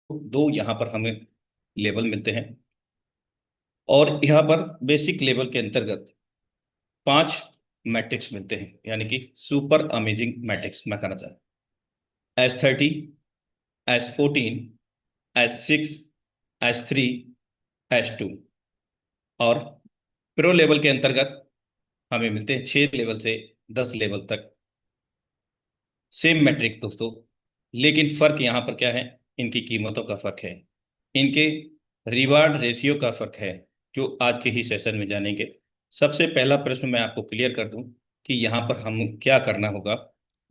दो यहाँ पर हमें लेवल मिलते हैं और यहाँ पर बेसिक लेवल के अंतर्गत 5 मैट्रिक्स मिलते हैं, यानी कि सुपर अमेजिंग मैट्रिक्स मैं कहना चाहता हूँ। S30, S14, S6, S3, S2 और प्रो लेवल के अंतर्गत हमें मिलते हैं 6 लेवल से 10 लेवल तक सेम मैट्रिक्स दोस्तों। लेकिन फर्क यहाँ पर क्या है, इनकी कीमतों का फर्क है, इनके रिवार्ड रेशियो का फर्क है, जो आज के ही सेशन में जानेंगे। सबसे पहला प्रश्न मैं आपको क्लियर कर दूं कि यहाँ पर हम क्या करना होगा।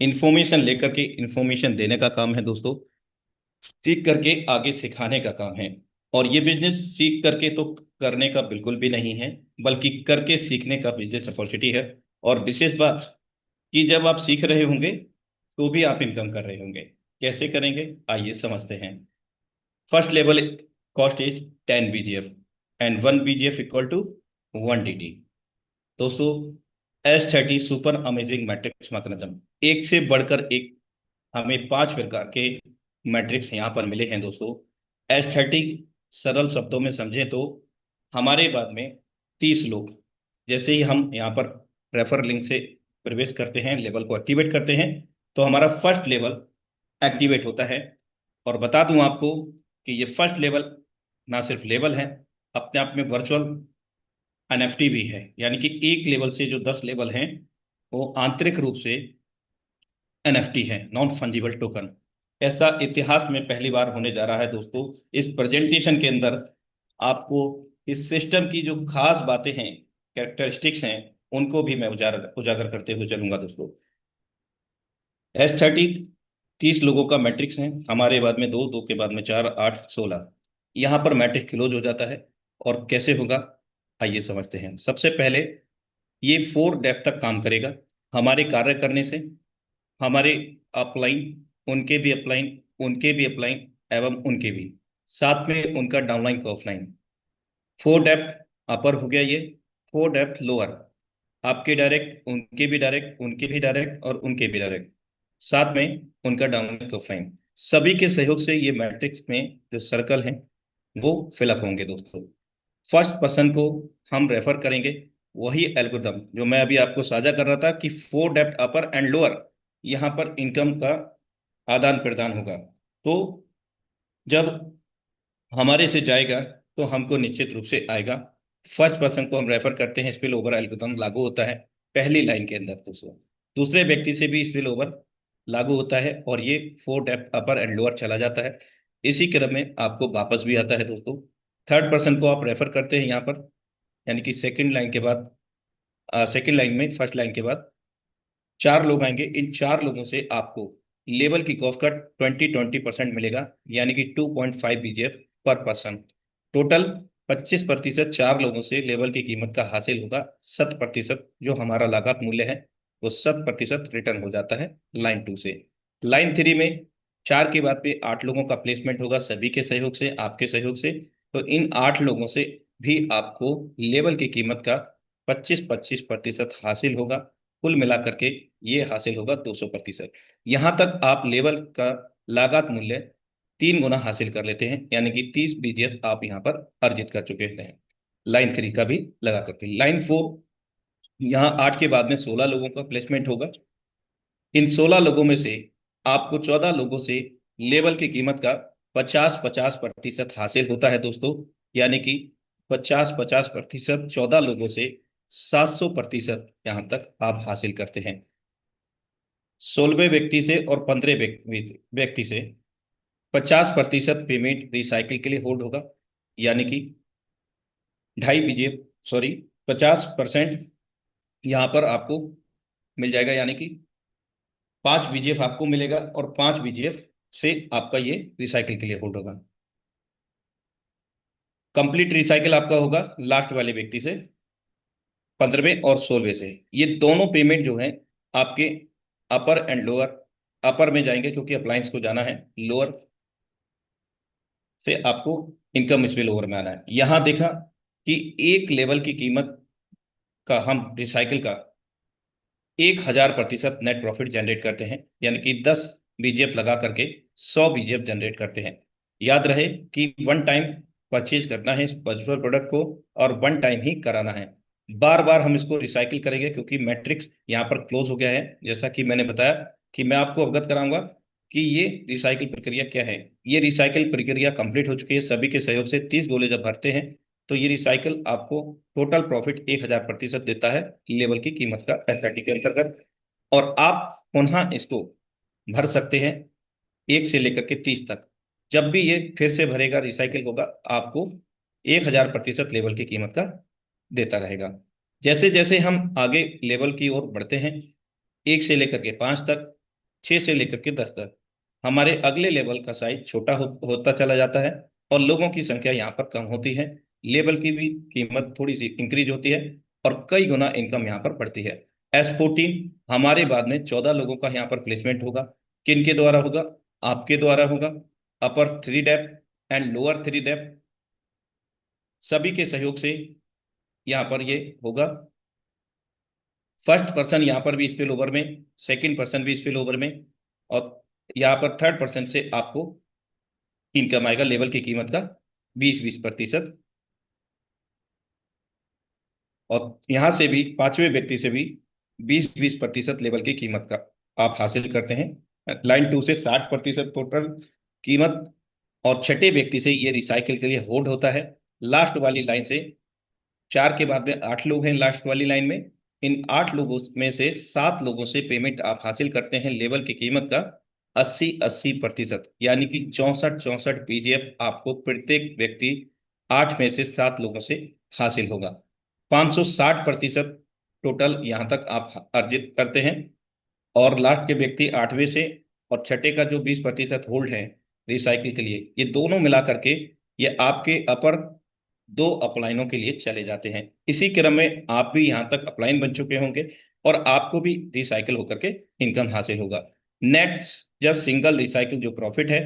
इंफॉर्मेशन लेकर के इंफॉर्मेशन देने का काम है दोस्तों, सीख करके आगे सिखाने का काम है। और ये बिजनेस सीख करके तो करने का बिल्कुल भी नहीं है, बल्कि करके सीखने का बिजनेस अपॉर्चुनिटी है। और विशेष बात कि जब आप सीख रहे होंगे तो भी आप इनकम कर रहे होंगे। कैसे करेंगे आइए समझते हैं। First level cost is 10 BGF and 1 BGF equal to 1 DT। दोस्तों S30 super amazing matrix mechanism, एक से बढ़कर एक हमें 5 प्रकार के मैट्रिक्स यहाँ पर मिले हैं दोस्तों। S30 सरल शब्दों में समझें तो हमारे बाद में 30 लोग, जैसे ही हम यहाँ पर रेफर लिंक से प्रवेश करते हैं, लेवल को एक्टिवेट करते हैं, तो हमारा फर्स्ट लेवल एक्टिवेट होता है। और बता दूं आपको कि ये फर्स्ट लेवल ना सिर्फ लेवल है, अपने आप में वर्चुअल NFT भी है। यानी कि एक लेवल से जो 10 लेवल हैं वो आंतरिक रूप से NFT है, नॉन फंजिबल टोकन। ऐसा इतिहास में पहली बार होने जा रहा है दोस्तों। इस प्रेजेंटेशन के अंदर आपको इस सिस्टम की जो खास बातें हैं, कैरेक्टरिस्टिक्स हैं, उनको भी मैं उजागर उजागर करते हुए चलूंगा दोस्तों। S30 30 लोगों का मैट्रिक्स है, हमारे बाद में दो, दो के बाद में 4, 8, 16। यहाँ पर मैट्रिक्स क्लोज हो जाता है। और कैसे होगा आइए समझते हैं। सबसे पहले ये 4 डेप्थ तक काम करेगा, हमारे कार्य करने से, हमारे अपलाइन, उनके भी अपलाइन, उनके भी अपलाइन एवं उनके भी, साथ में उनका डाउनलाइन का ऑफलाइन। 4 डेप्थ अपर हो गया ये, 4 डेप्थ लोअर, आपके डायरेक्ट, उनके भी डायरेक्ट, उनके भी डायरेक्ट और उनके भी डायरेक्ट, साथ में उनका डाउनलाइन का ऑफलाइन। सभी के सहयोग से ये मैट्रिक्स में जो सर्कल हैं वो फिलअप होंगे दोस्तों। फर्स्ट पर्सन को हम रेफर करेंगे, वही एल्गोरिदम जो मैं अभी आपको साझा कर रहा था कि 4 डेप्थ अपर एंड लोअर, यहाँ पर इनकम का आदान प्रदान होगा। तो जब हमारे से जाएगा तो हमको निश्चित रूप से आएगा। फर्स्ट पर्सन को हम रेफर करते हैं, स्पिल ओवर एल्गोरिथम लागू होता है पहली लाइन के अंदर दोस्तों। दूसरे व्यक्ति से भी स्पिल ओवर लागू होता है और ये 4 डेप्थ अपर एंड लोअर चला जाता है। इसी क्रम में आपको वापस भी आता है दोस्तों। थर्ड पर्सन को आप रेफर करते हैं यहाँ पर, यानी कि सेकंड लाइन के बाद, सेकंड लाइन में फर्स्ट लाइन के बाद 4 लोग आएंगे। इन 4 लोगों से आपको लेवल की कॉस्ट का 20% मिलेगा, यानी कि 2.5 BGF पर पर्सन। टोटल 25% 4 लोगों से लेवल की कीमत का हासिल होगा। 7% जो हमारा लागत मूल्य है वो 7% रिटर्न हो जाता है लाइन 2 से। लाइन 3 में 4 के बाद पे 8 लोगों का प्लेसमेंट होगा, सभी के सहयोग से, आपके सहयोग से। तो इन 8 लोगों से भी आपको लेवल की कीमत का 25-25% हासिल होगा। कुल मिलाकर के ये हासिल होगा 200%। यहां तक आप लेवल का लागत मूल्य 3 गुना हासिल कर लेते हैं, यानी कि 30 BGF आप यहाँ पर अर्जित कर चुके हैं लाइन 3 का भी लगा करके। लाइन 4, यहाँ 8 के बाद में 16 लोगों का प्लेसमेंट होगा। इन 16 लोगों में से आपको 14 लोगों से लेवल की कीमत का 50-50% हासिल होता है दोस्तों। यानी कि 50-50%, 14 लोगों से 700% यहाँ तक आप हासिल करते हैं। 16वें व्यक्ति से और 15वें व्यक्ति से 50% पेमेंट रिसाइकिल के लिए होल्ड होगा, यानी कि 2.5 BGF, सॉरी, 50% यहाँ पर आपको मिल जाएगा, यानी कि 5 BGF आपको मिलेगा और 5 BGF से आपका ये रिसाइकिल के लिए होल्ड होगा। कंप्लीट रिसाइकिल आपका होगा लास्ट वाले व्यक्ति से, 15वें और 16वें से। ये दोनों पेमेंट जो है आपके अपर एंड लोअर, अपर में जाएंगे क्योंकि अप्लायंस को जाना है, लोअर से आपको इनकम स्पिल ओवर में आना है। यहां देखा कि एक लेवल की कीमत का हम रिसाइकिल का 1000% नेट प्रॉफिट जनरेट करते हैं, यानी कि 10 BGF लगा करके 100 BGF जनरेट करते हैं। याद रहे कि वन टाइम परचेज करना है इस पर्टिकुलर प्रोडक्ट को, और वन टाइम ही कराना है। बार बार हम इसको रिसाइकिल करेंगे क्योंकि मैट्रिक्स यहाँ पर क्लोज हो गया है। जैसा कि मैंने बताया कि मैं आपको अवगत कराऊंगा कि ये रिसाइकिल प्रक्रिया क्या है। ये रिसाइकिल प्रक्रिया कंप्लीट हो चुकी है सभी के सहयोग से। 30 गोले जब भरते हैं तो ये रिसाइकिल आपको टोटल प्रॉफिट 1000% देता है लेवल की कीमत का, एसआईटी के अंतर्गत। और आप पुनः इसको भर सकते हैं 1 से लेकर के 30 तक। जब भी ये फिर से भरेगा, रिसाइकिल होगा, आपको 1000% लेवल की कीमत का देता रहेगा। जैसे जैसे हम आगे लेवल की ओर बढ़ते हैं, 1 से लेकर के 5 तक, 6 से लेकर के 10 तक, हमारे अगले लेवल का साइज छोटा होता चला जाता है और लोगों की संख्या यहाँ पर कम होती है। लेवल की भी कीमत थोड़ी सी इंक्रीज होती है और कई गुना इनकम यहाँ पर बढ़ती है। S14 हमारे बाद में 14 लोगों का यहाँ पर प्लेसमेंट होगा। किन के द्वारा होगा? आपके द्वारा होगा। अपर 3 डेप एंड लोअर 3 डेप सभी के सहयोग से यहाँ पर ये होगा। फर्स्ट पर्सन यहाँ पर भी स्पिल ओवर में, सेकंड पर्सन भी स्पिल ओवर में, और यहाँ पर थर्ड पर्सन से आपको इनकम आएगा लेवल की कीमत का 20-20%। और यहाँ से भी पांचवें व्यक्ति से भी 20-20% लेवल की कीमत का आप हासिल करते हैं। लाइन 2 से 60% टोटल कीमत, और छठे व्यक्ति से ये रिसाइकिल के लिए होल्ड होता है। लास्ट वाली लाइन से 4 के बाद में 8 लोग हैं लास्ट वाली लाइन में। इन 8 लोगों में से 7 लोगों से पेमेंट आप हासिल करते हैं लेवल की कीमत का 80-80%, यानी कि 64-64 पीजीएफ आपको प्रत्येक व्यक्ति 8 में से 7 लोगों से हासिल होगा। 560% टोटल यहाँ तक आप अर्जित करते हैं। और लास्ट के व्यक्ति 8वें से, और छठे का जो 20% होल्ड है रिसाइकिल के लिए, ये दोनों मिला करके ये आपके अपर 2 अपलाइनों के लिए चले जाते हैं। इसी क्रम में आप भी यहाँ तक अपलाइन बन चुके होंगे और आपको भी रिसाइकिल होकर के इनकम हासिल होगा। नेट या सिंगल रिसाइकिल जो प्रॉफिट है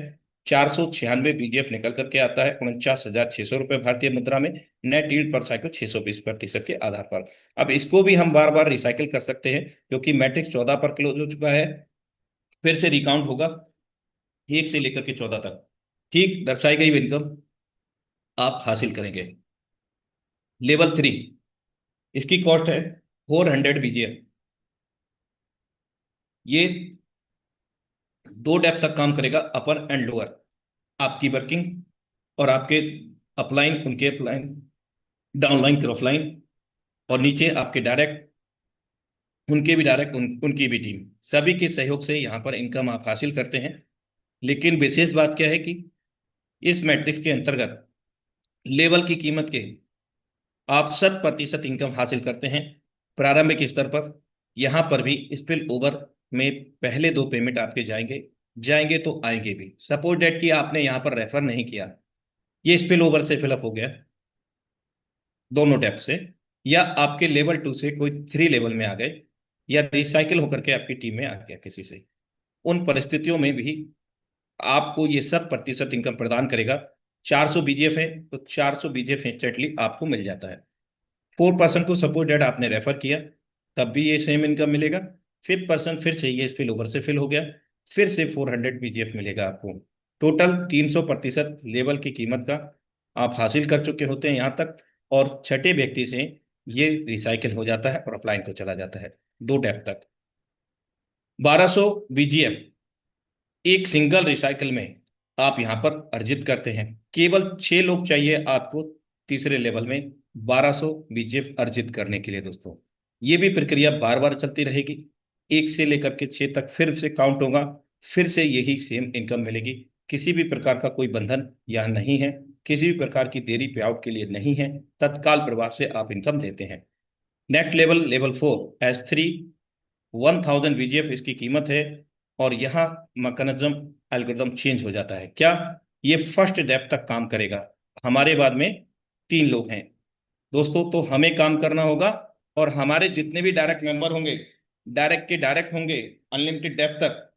496 बीजीएफ निकल करके आता है 49,600 रुपये भारतीय मुद्रा में। नेट यील्ड पर साइकिल 620% के आधार पर। अब इसको भी हम बार बार रिसाइकिल कर सकते हैं क्योंकि मैट्रिक्स 14 पर क्लोज हो चुका है। फिर से रिकाउंट होगा 1 से लेकर के 14 तक, ठीक दर्शाई गई इनकम आप हासिल करेंगे। लेवल 3 इसकी कॉस्ट है 400 बीजीएफ। ये 2 डेप्थ तक काम करेगा, अपर एंड लोअर। आपकी वर्किंग और आपके अपलाइन, उनके अपलाइन, डाउनलाइन, क्रॉसलाइन, और नीचे आपके डायरेक्ट, उनके भी डायरेक्ट, उनकी भी टीम, सभी के सहयोग से यहाँ पर इनकम आप हासिल करते हैं। लेकिन विशेष बात क्या है कि इस मैट्रिक्स के अंतर्गत लेवल की कीमत के आप 100% इनकम हासिल करते हैं प्रारंभिक स्तर पर। यहाँ पर भी स्पिल ओवर में पहले 2 पेमेंट आपके जाएंगे, जाएंगे तो आएंगे भी। सपोज डेट कि आपने यहाँ पर रेफर नहीं किया, ये स्पिल ओवर से फिलअप हो गया दोनों टैप से, या आपके लेवल 2 से कोई 3 लेवल में आ गए, या रिसाइकिल होकर के आपकी टीम में आ गया किसी से, उन परिस्थितियों में भी आपको ये सब प्रतिशत इनकम प्रदान करेगा। 400 बीजीएफ है तो 400 बीजीएफ इंस्टेंटली आपको मिल जाता है। 4% को सपोज डेट आपने रेफर किया, तब भी ये सेम इनकम मिलेगा। 5% फिर से ये स्पिल ओवर से फिल हो गया, फिर से 400 बीजीएफ मिलेगा आपको। टोटल 300% लेवल की कीमत का आप हासिल कर चुके होते हैं यहाँ तक। और छठे व्यक्ति से ये रिसाइकिल हो जाता है और अपलाइन को चला जाता है 2 डेफ तक। 1200 बीजीएफ एक सिंगल रिसाइकिल में आप यहां पर अर्जित करते हैं। केवल 6 लोग चाहिए आपको तीसरे लेवल में 1200 बीजेफ अर्जित करने के लिए दोस्तों। ये भी प्रक्रिया बार बार चलती रहेगी, 1 से लेकर के 6 तक फिर से काउंट होगा, फिर से यही सेम इनकम मिलेगी। किसी भी प्रकार का कोई बंधन यहाँ नहीं है, किसी भी प्रकार की देरी पे आउट के लिए नहीं है, तत्काल प्रभाव से आप इनकम लेते हैं। Next level, level 4 S3, 1000 BGF इसकी कीमत है। और यहाँ मैकेनिज्म एल्गोरिदम चेंज हो जाता है। क्या? ये फर्स्ट डेप्थ तक काम करेगा। हमारे बाद में 3 लोग हैं दोस्तों, तो हमें काम करना होगा और हमारे जितने भी डायरेक्ट मेंबर होंगे, डायरेक्ट के डायरेक्ट होंगे अनलिमिटेड डेप्थ तक,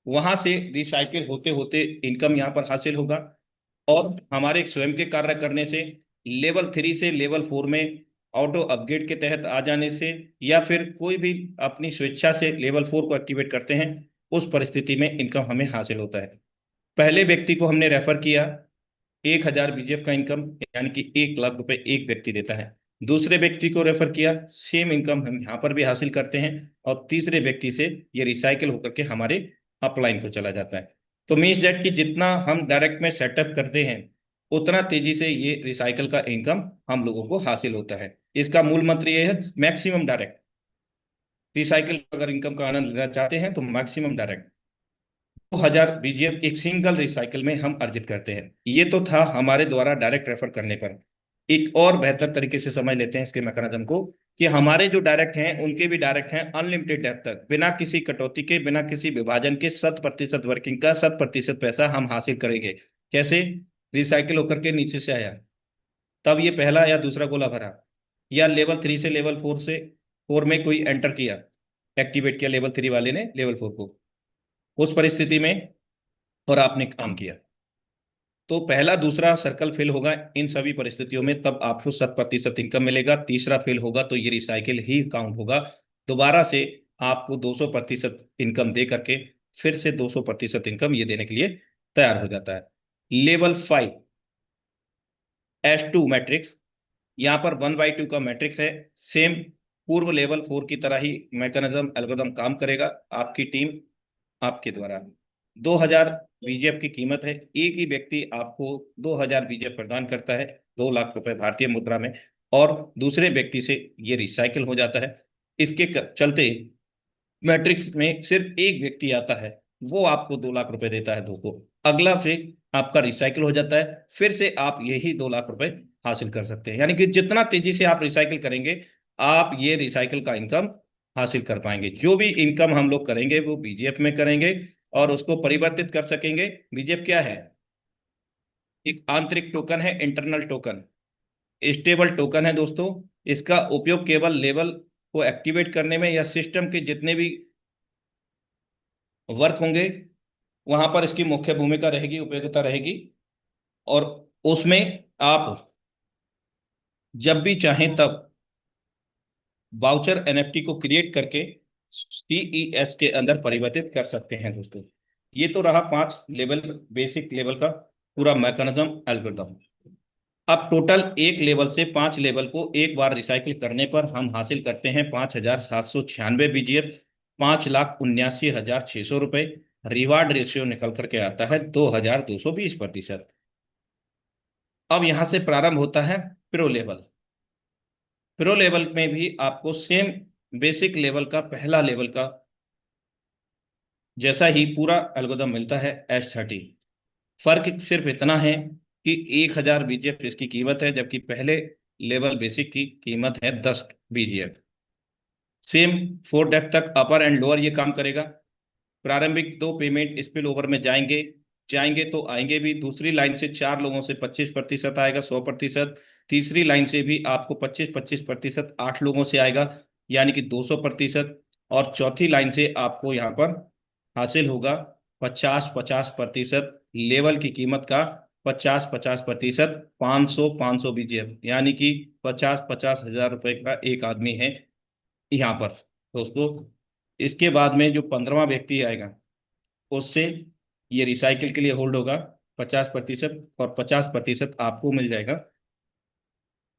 वहां से रिसाइकिल होते होते इनकम यहाँ पर हासिल होगा। और हमारे स्वयं के कार्य करने से, लेवल 3 से लेवल 4 में ऑटो अपग्रेड के तहत आ जाने से, या फिर कोई भी अपनी स्वेच्छा से लेवल 4 को एक्टिवेट करते हैं, उस परिस्थिति में इनकम हमें हासिल होता है। पहले व्यक्ति को हमने रेफर किया, 1,000 बीजीएफ का इनकम, यानी कि 1 लाख रुपए एक व्यक्ति देता है। दूसरे व्यक्ति को रेफर किया, सेम इनकम हम यहाँ पर भी हासिल करते हैं, और तीसरे व्यक्ति से ये रिसाइकिल होकर के हमारे अपलाइन को चला जाता है। तो मीन्स दैट कि जितना हम डायरेक्ट में सेटअप करते हैं, उतना तेजी से ये रिसाइकिल का इनकम हम लोगों को हासिल होता है। इसका मूल मंत्र ये है, मैक्सिमम डायरेक्ट रिसाइकिल। अगर इनकम का आनंद लेना चाहते हैं तो मैक्सिमम डायरेक्ट 2,000 बीजीएफ एक सिंगल रिसाइकिल में हम अर्जित करते हैं। ये तो था हमारे द्वारा डायरेक्ट रेफर करने पर। एक और बेहतर तरीके से समझ लेते हैं इसके मैकेनिज्म को, कि हमारे जो डायरेक्ट हैं उनके भी डायरेक्ट हैं अनलिमिटेड डेप्थ तक, बिना किसी कटौती के, बिना किसी विभाजन के 100% वर्किंग का 100% पैसा हम हासिल करेंगे। कैसे? रिसाइकिल होकर के नीचे से आया, तब ये पहला या दूसरा गोला भरा, या लेवल 3 से लेवल 4 से 4 में कोई एंटर किया, एक्टिवेट किया लेवल 3 वाले ने लेवल 4 को, उस परिस्थिति में, और आपने काम किया, तो पहला दूसरा सर्कल फेल होगा इन सभी परिस्थितियों में, तब आपको 100% इनकम मिलेगा। तीसरा फेल होगा तो ये रिसाइकिल ही काउंट होगा। दोबारा से आपको 200% इनकम दे करके फिर से 200% इनकम ये देने के लिए तैयार हो जाता है। लेवल 5 S2 मैट्रिक्स, यहाँ पर 1/2 का मैट्रिक्स है। सेम पूर्व लेवल 4 की तरह ही मैकेनिज्म एल्गोरिथम काम करेगा। आपकी टीम आपके द्वारा 2,000 बीजेप की कीमत है। एक ही व्यक्ति आपको 2,000 बीजेप प्रदान करता है, 2 लाख रुपए भारतीय मुद्रा में, और दूसरे व्यक्ति से ये रिसाइकिल हो जाता है। इसके चलते मैट्रिक्स में सिर्फ एक व्यक्ति आता है, वो आपको 2 लाख रुपए देता है दोस्तों। अगला से आपका रिसाइकिल हो जाता है, फिर से आप यही 2 लाख रुपए हासिल कर सकते हैं। यानी कि जितना तेजी से आप रिसाइकिल करेंगे, आप ये रिसाइकिल का इनकम हासिल कर पाएंगे। जो भी इनकम हम लोग करेंगे वो बीजीएफ में करेंगे, और उसको परिवर्तित कर सकेंगे। बीजेफ क्या है? एक आंतरिक टोकन है, इंटरनल टोकन, स्टेबल टोकन है दोस्तों। इसका उपयोग केवल लेवल को एक्टिवेट करने में, या सिस्टम के जितने भी वर्क होंगे वहां पर इसकी मुख्य भूमिका रहेगी, उपयोगिता रहेगी। और उसमें आप जब भी चाहें तब वाउचर एनएफटी को क्रिएट करके सीईएस के अंदर परिवर्तित कर सकते हैं दोस्तों। ये तो रहा 5 लेवल, बेसिक लेवल का पूरा मैकेनिज्म एल्गोरिथम। अब टोटल एक लेवल से 5 लेवल को एक बार रिसाइकिल करने पर हम हासिल करते हैं 5,796 बीजीएफ, 5,79,600 रुपए। रिवार्ड रेशियो निकल करके आता है 2,220%। अब यहां से प्रारंभ होता है प्रो लेवल। प्रो लेवल में भी आपको सेम बेसिक लेवल का, पहला लेवल का जैसा ही पूरा एल्गोरिथम मिलता है S30। फर्क सिर्फ इतना है कि 1,000 बीजीएफ इसकी कीमत है, जबकि पहले लेवल बेसिक की कीमत है 10 बीजीएफ। सेम 4 डेप्थ तक अपर एंड लोअर ये काम करेगा। प्रारंभिक 2 पेमेंट स्पिल ओवर में जाएंगे, जाएंगे तो आएंगे भी। दूसरी लाइन से 4 लोगों से 25% आएगा, 100%। तीसरी लाइन से भी आपको 25-25% 8 लोगों से आएगा, यानी कि 200%। और चौथी लाइन से आपको यहाँ पर हासिल होगा 50-50% लेवल की कीमत का, 50-50%, 500-500 बीजीएफ, यानी कि 50-50 हजार रुपए का एक आदमी है यहाँ पर दोस्तों। इसके बाद में जो 15वां व्यक्ति आएगा, उससे ये रिसाइकिल के लिए होल्ड होगा 50%, और 50% आपको मिल जाएगा।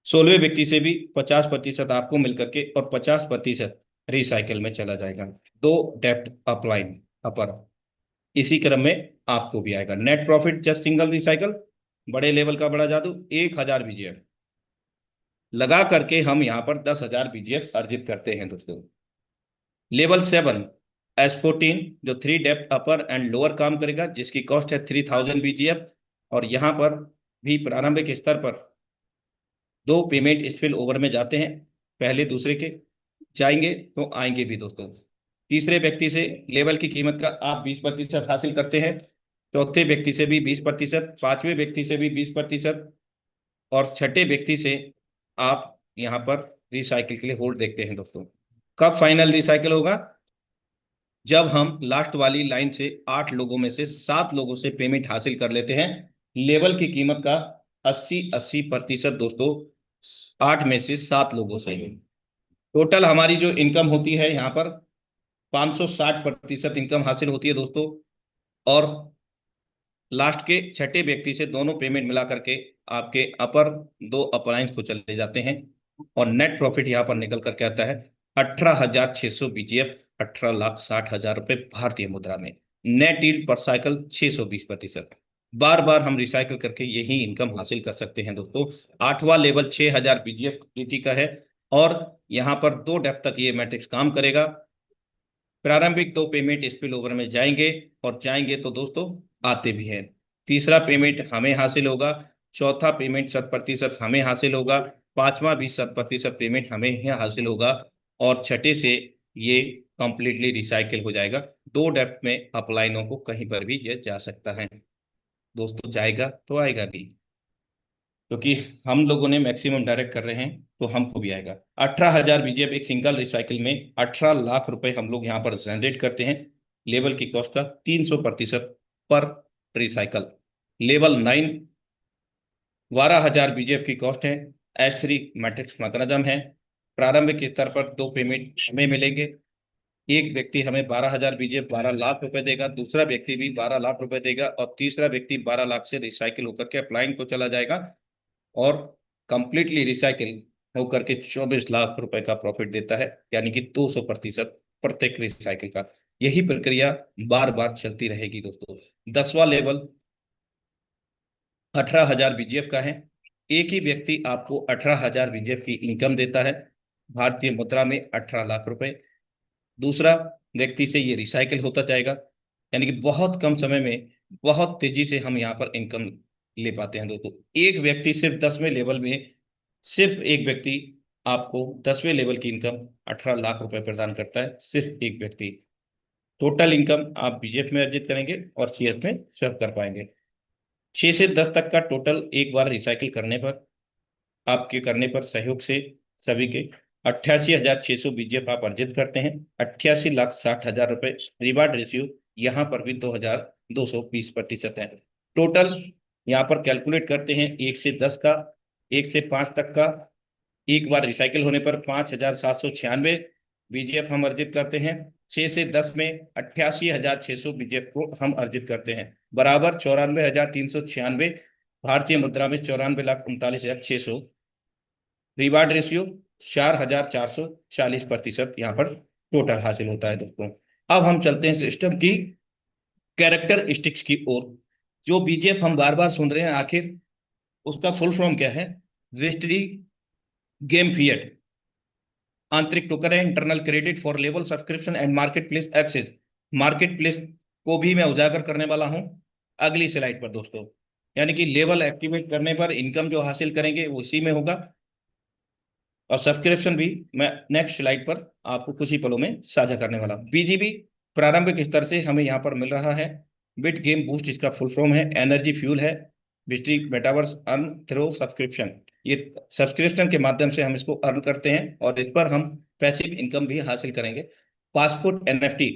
16वें व्यक्ति से भी 50% आपको मिल करके, और 50% रिसाइकिल में चला जाएगा। 2 डेप्थ अपलाइन अपर, इसी क्रम में आपको भी आएगा। Net profit just single recycle, बड़े लेवल का बड़ा जादू, 1,000 बीजीएफ लगा करके हम यहाँ पर 10,000 बीजीएफ अर्जित करते हैं दोस्तों। लेवल 7 S14 जो 3 डेप्थ अपर एंड लोअर काम करेगा, जिसकी कॉस्ट है 3,000 बीजीएफ। और यहाँ पर भी प्रारंभिक स्तर पर 2 पेमेंट स्पिल ओवर में जाते हैं, पहले दूसरे के जाएंगे तो आएंगे भी दोस्तों। तीसरे व्यक्ति से लेवल की कीमत का आप 20% हासिल करते हैं, चौथे व्यक्ति से भी 20%, पांचवें व्यक्ति से भी 20%, और छठे व्यक्ति से आप यहाँ पर रिसाइकिल के लिए होल्ड देखते हैं दोस्तों। कब फाइनल रिसाइकिल होगा? जब हम लास्ट वाली लाइन से 8 लोगों में से 7 लोगों से पेमेंट हासिल कर लेते हैं, लेवल की कीमत का 80-80% दोस्तों, 8 में से 7 लोगों से। टोटल हमारी जो इनकम होती है यहाँ पर 560% इनकम हासिल होती है दोस्तों। और लास्ट के छठे व्यक्ति से दोनों पेमेंट मिला करके आपके अपर दो अप्लायंस को चले जाते हैं, और नेट प्रॉफिट यहाँ पर निकल करके आता है 18,600 BGF, 18,60,000 रुपए भारतीय मुद्रा में। नेट यील्ड पर साइकिल 620%। बार बार हम रिसाइकल करके यही इनकम हासिल कर सकते हैं दोस्तों। आठवां लेवल 6,000 BGF का है, और यहाँ पर 2 डेप्थ तक ये मैट्रिक्स काम करेगा। प्रारंभिक 2 पेमेंट स्पिल ओवर में जाएंगे, और जाएंगे तो दोस्तों आते भी हैं। तीसरा पेमेंट हमें हासिल होगा, चौथा पेमेंट 100% हमें हासिल होगा, पांचवा भी 100% पेमेंट हमें ही हासिल होगा, और छठे से ये कंप्लीटली रिसाइकिल हो जाएगा। 2 डेप्थ में अपलाइनों को कहीं पर भी ये जा सकता है दोस्तों, जाएगा तो आएगा भी, क्योंकि हम लोगों ने मैक्सिमम डायरेक्ट कर रहे हैं तो हमको भी आएगा। 18,000 BGF एक सिंगल रिसाइकिल में 18 लाख रुपए हम लोग यहाँ पर जनरेट करते हैं। लेवल की कॉस्ट का 300% पर रिसाइकल। लेवल 9 12,000 BGF की कॉस्ट है। S3 मैट्रिक्स मैकेनिज्म है। प्रारंभिक स्तर पर 2 पेमेंट हमें मिलेंगे। एक व्यक्ति हमें 12,000 BGF 12 लाख रुपए देगा, दूसरा व्यक्ति भी 12 लाख रुपए देगा, और तीसरा व्यक्ति 12 लाख से रिसाइकिल होकर के अप्लाइंग को चला जाएगा, और कंप्लीटली रिसाइकिल होकर के 24 लाख रुपए का प्रॉफिट देता है, यानी कि 200% प्रत्येक रिसाइकिल का। यही प्रक्रिया बार बार चलती रहेगी दोस्तों। 10वां लेवल 18,000 BGF का है। एक ही व्यक्ति आपको 18,000 BGF की इनकम देता है, भारतीय मुद्रा में 18 लाख रुपए। दूसरा व्यक्ति से ये रिसाइकिल होता जाएगा, यानी कि बहुत कम समय में बहुत तेजी से हम यहाँ पर इनकम ले पाते हैं दोस्तों। एक व्यक्ति सिर्फ 10वें लेवल में, सिर्फ एक व्यक्ति आपको 10वें लेवल की इनकम 18 लाख रुपए प्रदान करता है, सिर्फ एक व्यक्ति। टोटल इनकम आप BGF में अर्जित करेंगे और CS में सर्व कर पाएंगे। 6 से 10 तक का टोटल एक बार रिसाइकिल करने पर, आपके करने पर सहयोग से सभी के 88,600 BGF आप अर्जित करते हैं। 88,60,000 रुपए रिवार्ड रेशियो यहाँ पर भी 2,220% है। टोटल यहाँ पर कैलकुलेट करते हैं 1 से 10 का, 1 से 5 तक का। एक बार रिसाइकिल होने पर 5,796 BGF हम अर्जित करते हैं। 6 से 10 में 88,600 BGF को हम अर्जित करते हैं, बराबर 94,396 भारतीय मुद्रा में 94,39,600। रिवार्ड रेशियो 4,440% यहाँ पर टोटल हासिल होता है दोस्तों। अब हम चलते हैं सिस्टम की कैरेक्टरिस्टिक्स की ओर। जो BGF हम बार बार सुन रहे हैं, आखिर उसका फुल फॉर्म क्या है? विस्टरी गेम फिएट आंतरिक टोकन है, internal credit for level subscription and market place access. Market place को भी मैं उजागर करने वाला हूं अगली स्लाइड पर दोस्तों, यानी कि लेवल एक्टिवेट करने पर इनकम जो हासिल करेंगे वो इसी में होगा, और सब्सक्रिप्शन भी मैं नेक्स्ट स्लाइड पर आपको कुछ ही पलों में साझा करने वाला हूं। BGB प्रारंभिक स्तर से हमें यहाँ पर मिल रहा है। बिट गेम बूस्ट इसका फुल फॉर्म है, एनर्जी फ्यूल है, बिस्ट्री मेटावर्स अर्न थ्रू सब्सक्रिप्शन। ये सब्सक्रिप्शन के माध्यम से हम इसको अर्न करते हैं, और इस पर हम पैसिव इनकम भी हासिल करेंगे। पासपोर्ट NFT,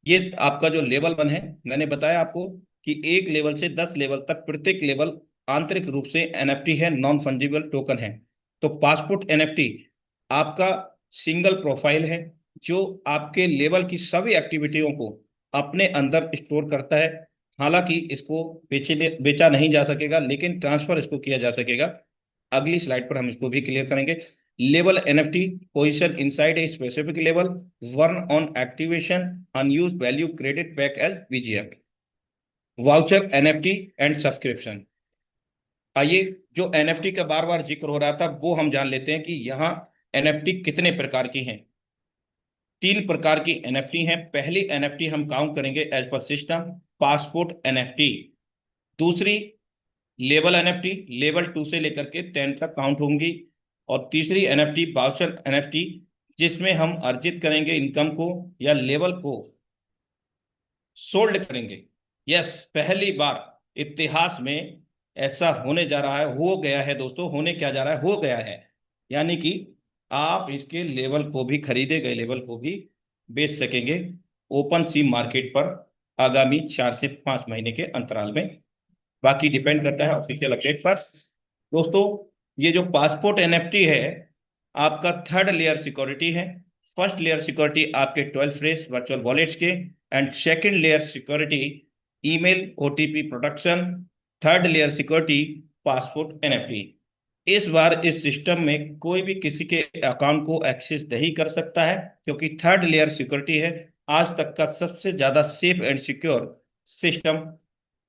ये आपका जो लेवल 1 है, मैंने बताया आपको कि 1 लेवल से 10 लेवल तक प्रत्येक लेवल आंतरिक रूप से NFT है, नॉन फंजिबल टोकन है। तो पासपोर्ट NFT आपका सिंगल प्रोफाइल है, जो आपके लेवल की सभी एक्टिविटियों को अपने अंदर स्टोर करता है। हालांकि इसको बेचा नहीं जा सकेगा, लेकिन ट्रांसफर इसको किया जा सकेगा। अगली स्लाइड पर हम इसको भी क्लियर करेंगे। Level NFT position inside a specific level, burn on activation, unused value credit back as BGF। Voucher NFT and subscription. आइए, जो NFT का बार बार जिक्र हो रहा था वो हम जान लेते हैं कि यहाँ NFT कितने प्रकार की हैं। 3 प्रकार की NFT हैं। पहली NFT हम काउंट करेंगे एज पर सिस्टम, पासपोर्ट NFT। दूसरी लेवल NFT, लेवल 2 से लेकर के 10 तक काउंट होंगी। और तीसरी NFT वाउचर NFT, जिसमें हम अर्जित करेंगे इनकम को या लेवल को सोल्ड करेंगे। यस, पहली बार इतिहास में ऐसा होने जा रहा है, हो गया है दोस्तों। होने क्या जा रहा है? हो गया है, यानी कि आप इसके लेवल को भी, खरीदे गए लेवल को भी बेच सकेंगे ओपन सी मार्केट पर आगामी 4 से 5 महीने के अंतराल में। बाकी डिपेंड करता है ऑफिशियल अपडेट पर दोस्तों। ये जो पासपोर्ट NFT है, आपका 3rd लेयर सिक्योरिटी है। फर्स्ट लेयर सिक्योरिटी आपके 12 फ्रेश वर्चुअल वॉलेट्स के, and second layer security email OTP protection, third layer security, passport NFT. इस बार इस सिस्टम में कोई भी किसी के अकाउंट को एक्सेस नहीं कर सकता है, क्योंकि थर्ड लेयर सिक्योरिटी है आज तक का सबसे ज्यादा safe and secure system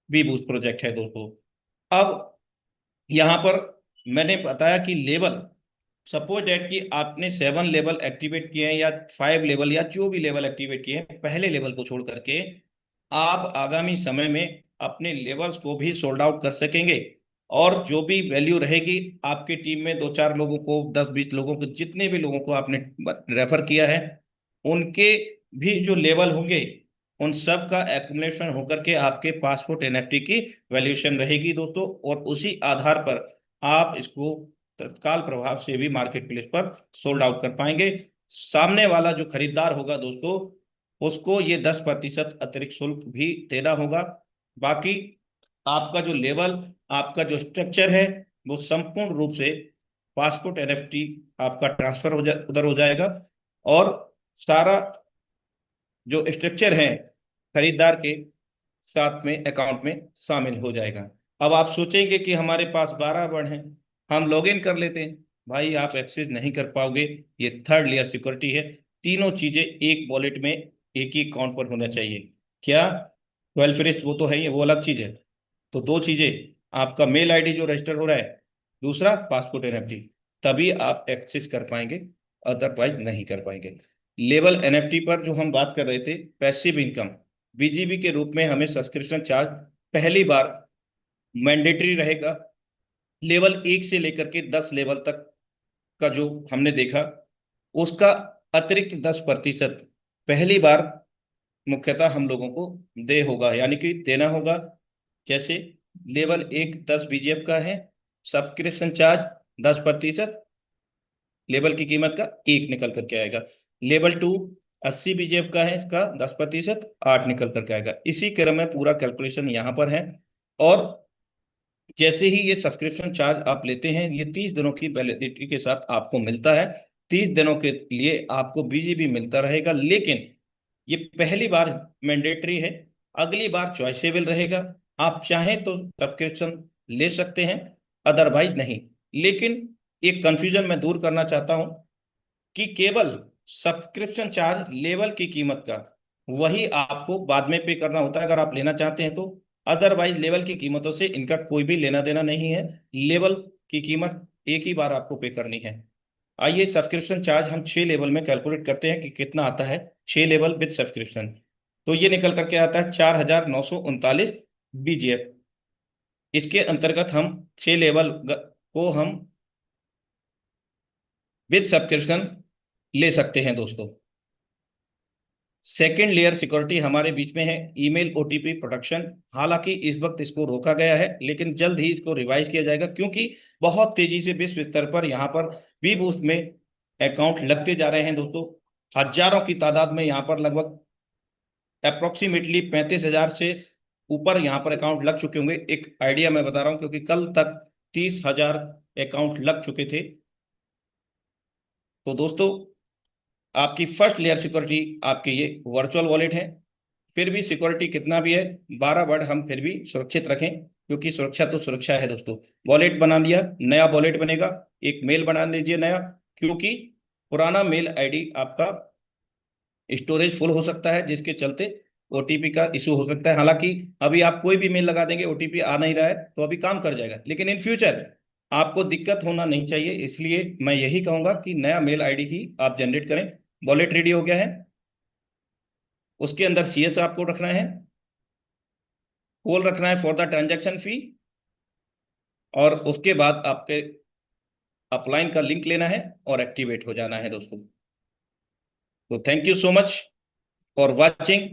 V boost project है दोस्तों। अब यहाँ पर मैंने बताया कि लेवल, सपोज डेट कि आपने 7 लेवल एक्टिवेट किए हैं या 5 लेवल या जो भी लेवल एक्टिवेट किए हैं, पहले लेवल को छोड़ करके आप आगामी समय में अपने लेवल्स को भी सोल्ड आउट कर सकेंगे। और जो भी वैल्यू रहेगी आपकी टीम में, 2-4 लोगों को, 10-20 लोगों को, जितने भी लोगों को आपने रेफर किया है, उनके भी जो लेवल होंगे उन सब का एक्युमुलेशन होकर के आपके पासपोर्ट एनएफटी की वैल्यूएशन रहेगी दोस्तों। और उसी आधार पर आप इसको तत्काल प्रभाव से भी मार्केट प्लेस पर सोल्ड आउट कर पाएंगे। सामने वाला जो खरीदार होगा दोस्तों, उसको ये 10% अतिरिक्त शुल्क भी देना होगा। बाकी आपका जो लेवल, आपका जो स्ट्रक्चर है, वो संपूर्ण रूप से पासपोर्ट एनएफटी आपका ट्रांसफर उधर हो जाएगा, और सारा जो स्ट्रक्चर है खरीदार के साथ में अकाउंट में शामिल हो जाएगा। अब आप सोचेंगे कि हमारे पास 12 वर्ड हैं, हम लॉग इन कर लेते हैं। भाई आप एक्सेस नहीं कर पाओगे, ये थर्ड लेयर सिक्योरिटी है। तीनों चीजें एक वॉलेट में एक ही अकाउंट पर होना चाहिए। क्या 12 फिनिश वो तो है ही, वो अलग चीज है। तो दो चीजें, आपका मेल आईडी जो रजिस्टर हो रहा है, दूसरा पासपोर्ट एनएफटी, तभी आप एक्सेस कर पाएंगे, अदरवाइज नहीं कर पाएंगे। लेवल एनएफटी पर जो हम बात कर रहे थे, पैसिव इनकम बीजीबी के रूप में हमें सब्सक्रिप्शन चार्ज पहली बार मैंडेटरी रहेगा। लेवल 1 से लेकर के 10 लेवल तक का जो हमने देखा, उसका अतिरिक्त 10% पहली बार मुख्यतः हम लोगों को दे होगा, यानी कि देना होगा। कैसे? लेवल 1 10 बीजीएफ का है, सब्सक्रिप्शन चार्ज 10% लेवल की कीमत का 1 निकल करके आएगा। लेवल 2 80 बीजीएफ का है, इसका 10% 8 निकल करके आएगा। इसी क्रम में पूरा कैलकुलेशन यहाँ पर है। और जैसे ही ये सब्सक्रिप्शन चार्ज आप लेते हैं, ये 30 दिनों की वैलिडिटी के साथ आपको मिलता है। 30 दिनों के लिए आपको बीजीबी मिलता रहेगा, लेकिन ये पहली बार मैंडेटरी है, अगली बार चॉइसेबल रहेगा। आप चाहें तो सब्सक्रिप्शन ले सकते हैं, अदरवाइज नहीं। लेकिन एक कंफ्यूजन मैं दूर करना चाहता हूं कि केवल सब्सक्रिप्शन चार्ज लेवल की कीमत का वही आपको बाद में पे करना होता है अगर आप लेना चाहते हैं तो। अदरवाइज लेवल की कीमतों से इनका कोई भी लेना देना नहीं है। लेवल की कीमत एक ही बार आपको पे करनी है। आइए सब्सक्रिप्शन चार्ज हम 6 लेवल में कैलकुलेट करते हैं कि कितना आता है 6 लेवल विद सब्सक्रिप्शन। तो ये निकल करके आता है 4939 बीजीएफ। इसके अंतर्गत हम 6 लेवल को हम विद सब्सक्रिप्शन ले सकते हैं दोस्तों। सेकेंड लेयर सिक्योरिटी हमारे बीच में है, ईमेल ओटीपी प्रोटेक्शन। हालांकि इस वक्त इसको रोका गया है, लेकिन जल्द ही इसको रिवाइज किया जाएगा, क्योंकि बहुत तेजी से विश्व स्तर पर यहाँ पर वी बूस्ट में अकाउंट लगते जा रहे हैं दोस्तों। हजारों की तादाद में यहाँ पर लगभग अप्रोक्सीमेटली 35,000 से ऊपर यहाँ पर अकाउंट लग चुके होंगे। एक आइडिया मैं बता रहा हूँ, क्योंकि कल तक 30,000 अकाउंट लग चुके थे। तो दोस्तों, आपकी फर्स्ट लेयर सिक्योरिटी आपके ये वर्चुअल वॉलेट है। फिर भी सिक्योरिटी कितना भी है, 12 वर्ड हम फिर भी सुरक्षित रखें, क्योंकि सुरक्षा तो सुरक्षा है दोस्तों। वॉलेट बना लिया, नया वॉलेट बनेगा, एक मेल बना लीजिए नया, क्योंकि पुराना मेल आईडी आपका स्टोरेज फुल हो सकता है, जिसके चलते ओटीपी का इशू हो सकता है। हालांकि अभी आप कोई भी मेल लगा देंगे, ओटीपी आ नहीं रहा है तो अभी काम कर जाएगा, लेकिन इन फ्यूचर आपको दिक्कत होना नहीं चाहिए। इसलिए मैं यही कहूंगा कि नया मेल आईडी ही आप जनरेट करें। वॉलेट रेडी हो गया है, उसके अंदर सीएस आपको रखना है, कॉल रखना है फॉर द ट्रांजैक्शन फी, और उसके बाद आपके अपलाइन का लिंक लेना है और एक्टिवेट हो जाना है दोस्तों। तो thank you so much for watching.